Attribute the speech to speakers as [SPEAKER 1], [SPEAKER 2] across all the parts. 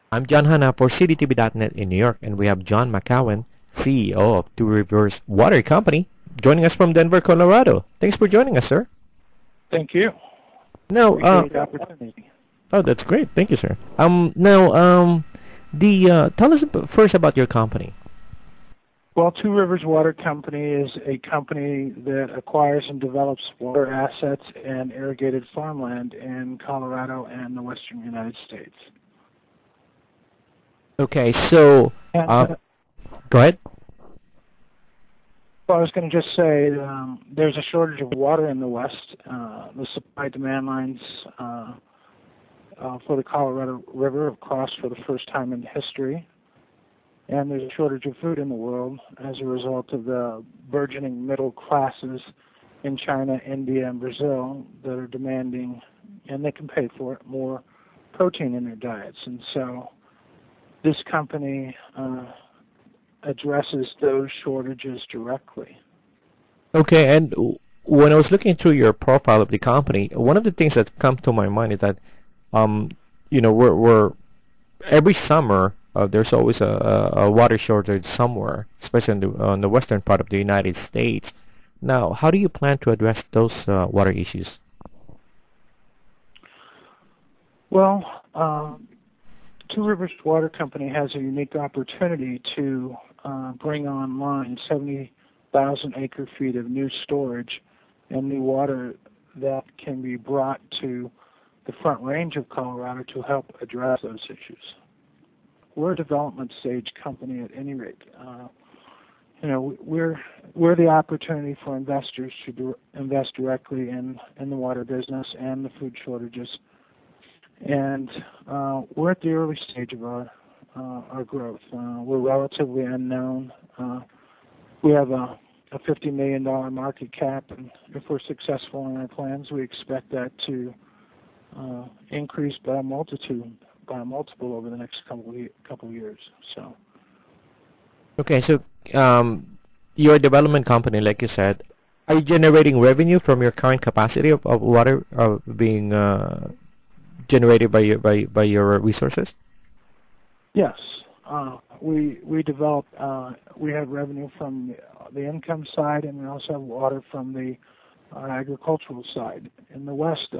[SPEAKER 1] I'm John Hanna for CDTV.net in New York, and we have John McCowan, CEO of Two Rivers Water Company, joining us from Denver, Colorado. Thanks for joining us, sir.
[SPEAKER 2] Thank you.
[SPEAKER 1] Now,
[SPEAKER 2] Appreciate the opportunity.
[SPEAKER 1] oh, that's great. Thank you, sir. Tell us first about your company.
[SPEAKER 2] Well, Two Rivers Water Company is a company that acquires and develops water assets and irrigated farmland in Colorado and the western United States.
[SPEAKER 1] Okay, so go ahead.
[SPEAKER 2] Well, I was going to just say there's a shortage of water in the West. The supply-demand lines for the Colorado River have crossed for the first time in history. And there's a shortage of food in the world as a result of the burgeoning middle classes in China, India, and Brazil that are demanding, and they can pay for it, more protein in their diets. And so this company addresses those shortages directly.
[SPEAKER 1] Okay, and when I was looking through your profile of the company, one of the things that comes to my mind is that, we're every summer there's always a water shortage somewhere, especially on the western part of the United States. Now, how do you plan to address those water issues?
[SPEAKER 2] Well, Two Rivers Water Company has a unique opportunity to bring online 70,000 acre-feet of new storage and new water that can be brought to the Front Range of Colorado to help address those issues. We're a development stage company at any rate. We're the opportunity for investors to invest directly in the water business and the food shortages. And we're at the early stage of our growth. We're relatively unknown. We have a $50 million market cap, and if we're successful in our plans, we expect that to increase by a multiple over the next couple of years. So.
[SPEAKER 1] Okay, so you're a development company, like you said. Are you generating revenue from your current capacity of water being generated by your resources?
[SPEAKER 2] Yes, we develop. We have revenue from the income side, and we also have water from the agricultural side. In the West,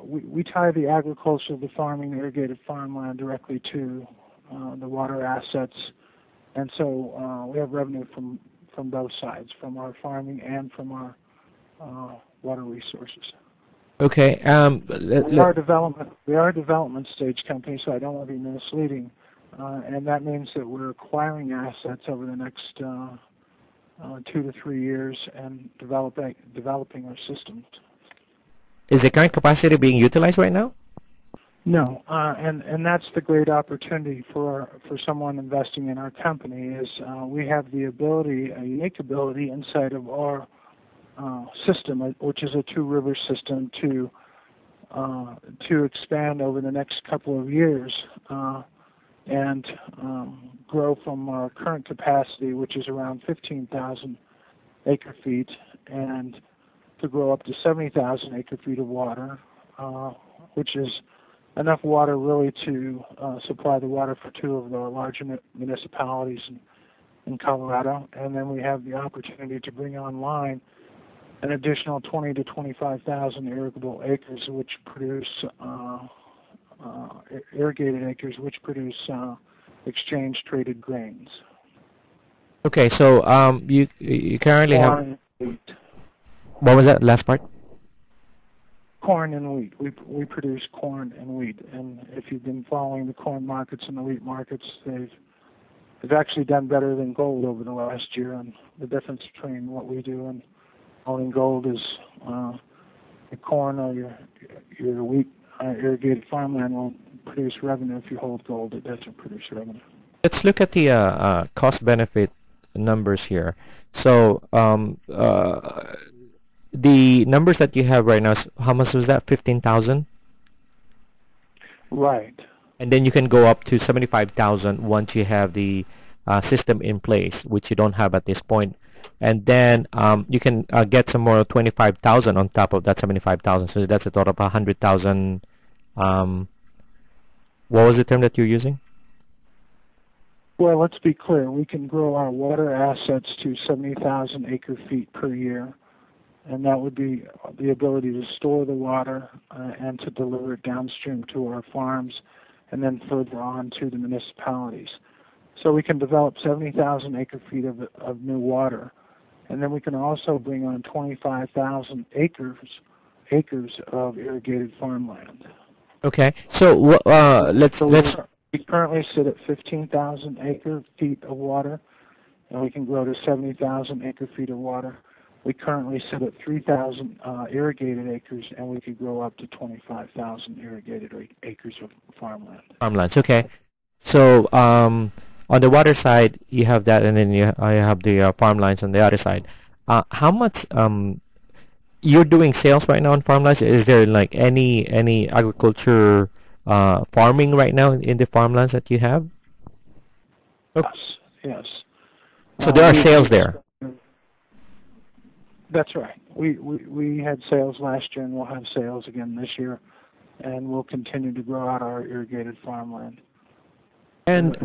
[SPEAKER 2] we tie the agriculture, the farming, irrigated farmland directly to the water assets, and so we have revenue from both sides, from our farming and from our water resources.
[SPEAKER 1] Okay.
[SPEAKER 2] We are a development stage company, so I don't want to be misleading, and that means that we're acquiring assets over the next 2 to 3 years and developing our systems.
[SPEAKER 1] Is the current capacity being utilized right now?
[SPEAKER 2] No, and that's the great opportunity for someone investing in our company is we have the ability, a unique ability inside of our system, which is a Two Rivers system, to expand over the next couple of years and grow from our current capacity, which is around 15,000 acre-feet, and to grow up to 70,000 acre-feet of water, which is enough water really to supply the water for 2 of the larger municipalities in Colorado. And then we have the opportunity to bring online an additional 20 to 25,000 irrigable acres, which produce irrigated acres, which produce exchange-traded grains.
[SPEAKER 1] Okay, so you currently have. What was that last part?
[SPEAKER 2] Corn and wheat. We produce corn and wheat, and if you've been following the corn markets and the wheat markets, they've actually done better than gold over the last year. And the difference between what we do and owning gold is your corn or your wheat irrigated farmland will produce revenue. If you hold gold, it doesn't produce revenue.
[SPEAKER 1] Let's look at the cost-benefit numbers here. So the numbers that you have right now, how much was that? 15,000?
[SPEAKER 2] Right.
[SPEAKER 1] And then you can go up to 75,000 once you have the system in place, which you don't have at this point. And then you can get some more 25,000 on top of that 75,000. So that's a total of 100,000 What was the term that you're using?
[SPEAKER 2] Well, let's be clear. We can grow our water assets to 70,000 acre-feet per year, and that would be the ability to store the water and to deliver it downstream to our farms and then further on to the municipalities. So we can develop 70,000 acre-feet of new water, and then we can also bring on 25,000 acres of irrigated farmland.
[SPEAKER 1] Okay, so let's
[SPEAKER 2] We currently sit at 15,000 acre-feet of water, and we can grow to 70,000 acre-feet of water. We currently sit at 3,000 irrigated acres, and we could grow up to 25,000 irrigated acres of farmland.
[SPEAKER 1] Farmlands. Okay, so on the water side you have that, and then I have the farmlands on the other side. How much you're doing sales right now on farmlands? Is there like any agriculture farming right now in the farmlands that you have?
[SPEAKER 2] Yes, yes.
[SPEAKER 1] So there are sales there.
[SPEAKER 2] That's right. We had sales last year, and we'll have sales again this year, and we'll continue to grow out our irrigated farmland.
[SPEAKER 1] And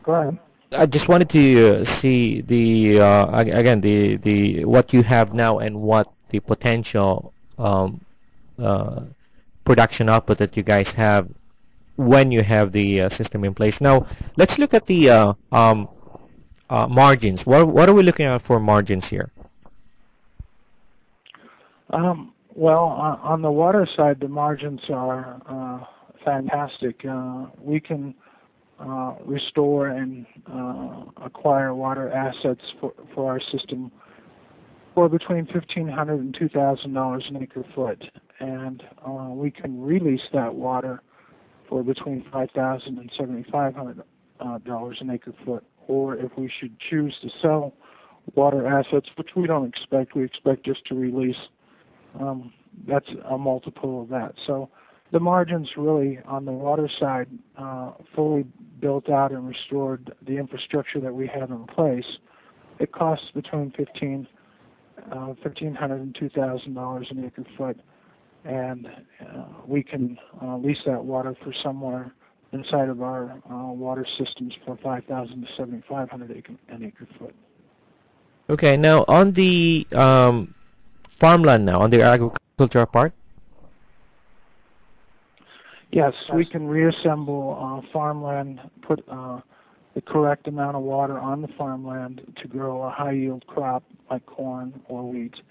[SPEAKER 2] go ahead.
[SPEAKER 1] I just wanted to see the again the what you have now and what the potential production output that you guys have when you have the system in place. Now let's look at the margins. What are we looking at for margins here?
[SPEAKER 2] Well, on the water side, the margins are fantastic. We can restore and acquire water assets for our system for between $1,500 and $2,000 an acre foot, and we can release that water for between $5,000 and $7,500 an acre foot. Or if we should choose to sell water assets, which we don't expect, we expect just to release, that's a multiple of that. So the margins really on the water side, fully built out and restored the infrastructure that we have in place, it costs between $1,500 and $2,000 an acre foot, and we can lease that water for somewhere inside of our water systems for $5,000 to $7,500 an acre foot.
[SPEAKER 1] Okay, now on the farmland now, on the agricultural part?
[SPEAKER 2] Yes, we can reassemble farmland, put the correct amount of water on the farmland to grow a high-yield crop like corn or wheat.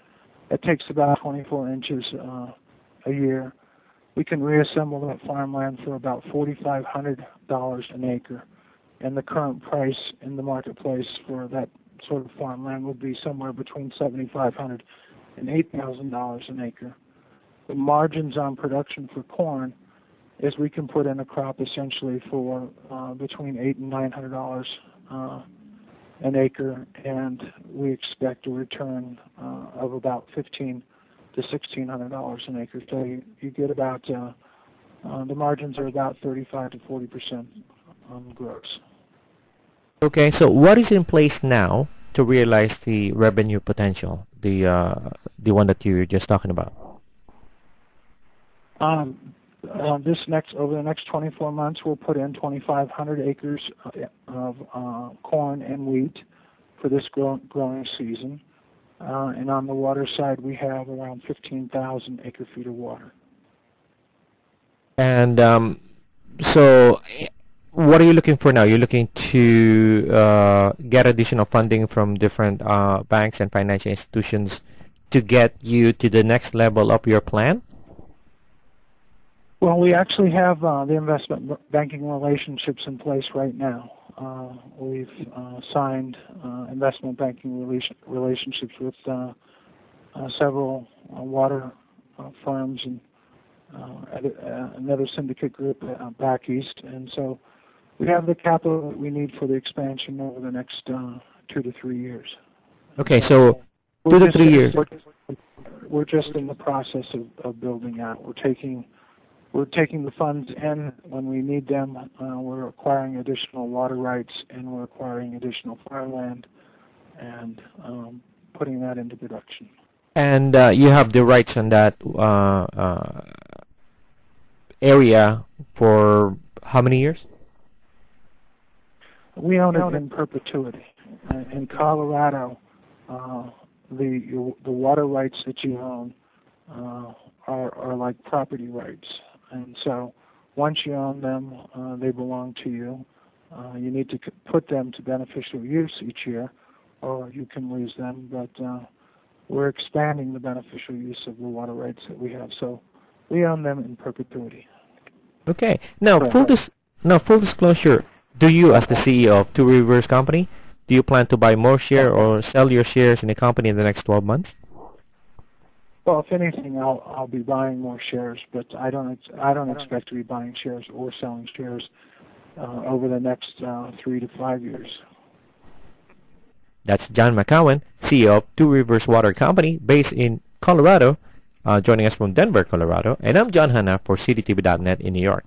[SPEAKER 2] It takes about 24 inches a year. We can reassemble that farmland for about $4,500 an acre, and the current price in the marketplace for that sort of farmland would be somewhere between $7,500 and $8,000 an acre. The margins on production for corn is we can put in a crop essentially for between $800 and $900 an acre, and we expect a return of about $1,500 to $1,600 an acre. So you get about the margins are about 35 to 40% gross.
[SPEAKER 1] Okay, so what is in place now to realize the revenue potential, the one that you were just talking about? Over the next 24 months, we'll put in 2,500 acres of corn and wheat for this growing season. And on the water side, we have around 15,000 acre-feet of water. And so what are you looking for now? You're looking to get additional funding from different banks and financial institutions to get you to the next level of your plan?
[SPEAKER 2] Well, we actually have the investment banking relationships in place right now. We've signed investment banking relationships with several water firms and another syndicate group back east, and so we have the capital that we need for the expansion over the next 2 to 3 years.
[SPEAKER 1] Okay, so 2 to 3 years.
[SPEAKER 2] We're just in the process of building out. We're taking the funds in when we need them. We're acquiring additional water rights, and we're acquiring additional farmland, and putting that into production.
[SPEAKER 1] And you have the rights on that area for how many years?
[SPEAKER 2] We own it in perpetuity. In Colorado, the water rights that you own are like property rights, and so once you own them, they belong to you. You need to put them to beneficial use each year, or you can lose them. But we're expanding the beneficial use of the water rights that we have, so we own them in perpetuity.
[SPEAKER 1] Okay. Now, full disclosure. Do you, as the CEO of Two Rivers Company, do you plan to buy more share or sell your shares in the company in the next 12 months?
[SPEAKER 2] Well, if anything, I'll be buying more shares, but I don't expect to be buying shares or selling shares over the next 3 to 5 years.
[SPEAKER 1] That's John McCowan, CEO of Two Rivers Water Company, based in Colorado, joining us from Denver, Colorado. And I'm John Hanna for CityTV.net in New York.